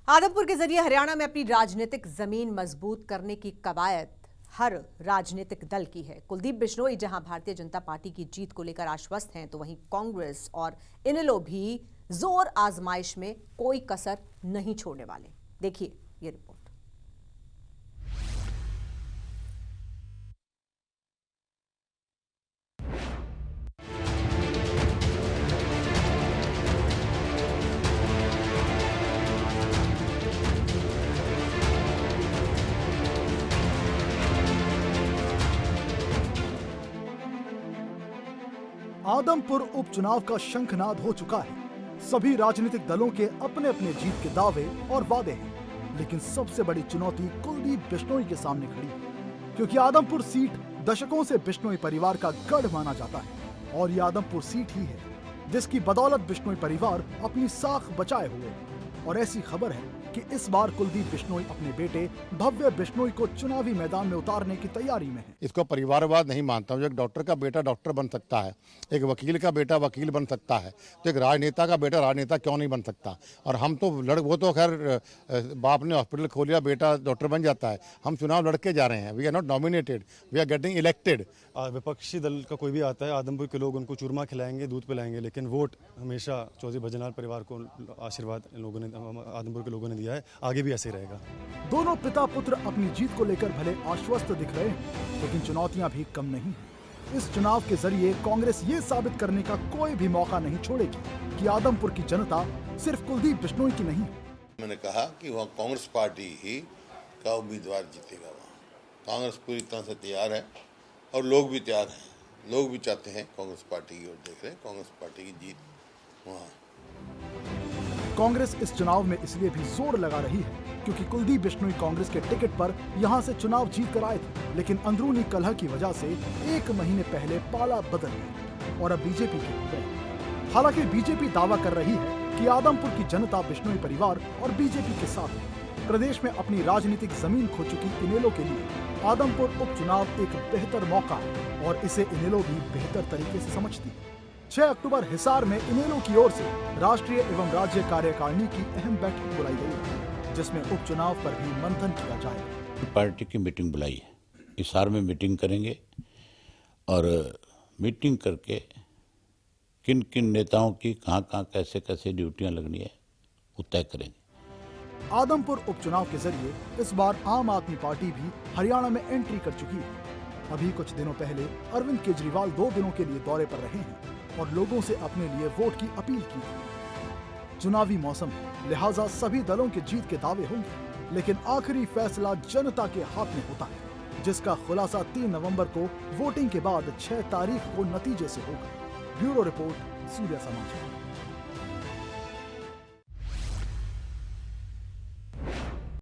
आदमपुर के जरिए हरियाणा में अपनी राजनीतिक जमीन मजबूत करने की कवायद हर राजनीतिक दल की है। कुलदीप बिश्नोई जहां भारतीय जनता पार्टी की जीत को लेकर आश्वस्त हैं, तो वहीं कांग्रेस और इनेलो भी जोर आजमाइश में कोई कसर नहीं छोड़ने वाले। देखिए ये रिपोर्ट। आदमपुर उपचुनाव का शंखनाद हो चुका है। सभी राजनीतिक दलों के अपने अपने जीत के दावे और वादे हैं, लेकिन सबसे बड़ी चुनौती कुलदीप बिश्नोई के सामने खड़ी है, क्योंकि आदमपुर सीट दशकों से बिश्नोई परिवार का गढ़ माना जाता है और ये आदमपुर सीट ही है जिसकी बदौलत बिश्नोई परिवार अपनी साख बचाए हुए है। और ऐसी खबर है कि इस बार कुलदीप बिश्नोई अपने बेटे भव्य बिश्नोई को चुनावी मैदान में उतारने की तैयारी में है। इसको परिवारवाद नहीं मानता हूँ। एक डॉक्टर का बेटा डॉक्टर बन सकता है, एक वकील का बेटा वकील बन सकता है, तो एक राजनेता का बेटा राजनेता क्यों नहीं बन सकता। और हम तो वो तो खैर बाप ने हॉस्पिटल खोल लिया, बेटा डॉक्टर बन जाता है। हम चुनाव लड़के जा रहे हैं। We are not nominated, we are getting elected. विपक्षी दल का कोई भी आता है, आदमपुर के लोग उनको चूरमा खिलाएंगे, दूध पिलाएंगे, लेकिन वोट हमेशा चौधरी भजनलाल परिवार को आशीर्वाद लोगों ने, आदमपुर के लोगों ने दिया है। आगे भी ऐसे ही रहेगा। दोनों पिता पुत्र अपनी जीत को लेकर भले आश्वस्त दिख रहे हैं, लेकिन चुनौतियां भी कम नहीं हैं। इस चुनाव के जरिए कांग्रेस ये साबित करने का कोई भी मौका नहीं छोड़ेगी कि आदमपुर की जनता सिर्फ कुलदीप बिश्नोई की नहीं। मैंने कहा कि वहाँ कांग्रेस पार्टी ही का उम्मीदवार जीतेगा। वहाँ कांग्रेस पूरी तरह से तैयार है और लोग भी तैयार हैं। लोग भी चाहते हैं कांग्रेस पार्टी की ओर देख रहे हैं, कांग्रेस पार्टी की जीत वहाँ। कांग्रेस इस चुनाव में इसलिए भी जोर लगा रही है क्योंकि कुलदीप बिश्नोई कांग्रेस के टिकट पर यहां से चुनाव जीत कर आए थे, लेकिन अंदरूनी कलह की वजह से 1 महीने पहले पाला बदल गया और अब बीजेपी के हो गए। हालांकि बीजेपी दावा कर रही है कि आदमपुर की जनता बिश्नोई परिवार और बीजेपी के साथ है। प्रदेश में अपनी राजनीतिक जमीन खो चुकी इनेलो के लिए आदमपुर उपचुनाव एक बेहतर मौका है और इसे इनेलो भी बेहतर तरीके से समझती है। 6 अक्टूबर हिसार में इनेलो की ओर से राष्ट्रीय एवं राज्य कार्यकारिणी की अहम बैठक बुलाई गई है, जिसमें उपचुनाव पर भी मंथन किया जाएगा। पार्टी की मीटिंग बुलाई है, हिसार में मीटिंग करेंगे और मीटिंग करके किन किन नेताओं की कहां कैसे कैसे ड्यूटियां लगनी है वो तय करेंगे। आदमपुर उपचुनाव के जरिए इस बार आम आदमी पार्टी भी हरियाणा में एंट्री कर चुकी है। अभी कुछ दिनों पहले अरविंद केजरीवाल 2 दिनों के लिए दौरे पर रहे हैं और लोगों से अपने लिए वोट की अपील की थी। चुनावी मौसम है, लिहाजा सभी दलों के जीत के दावे होंगे, लेकिन आखिरी फैसला जनता के हाथ में होता है, जिसका खुलासा 3 नवंबर को वोटिंग के बाद 6 तारीख को नतीजे से होगा। ब्यूरो रिपोर्ट, सूर्य समाचार।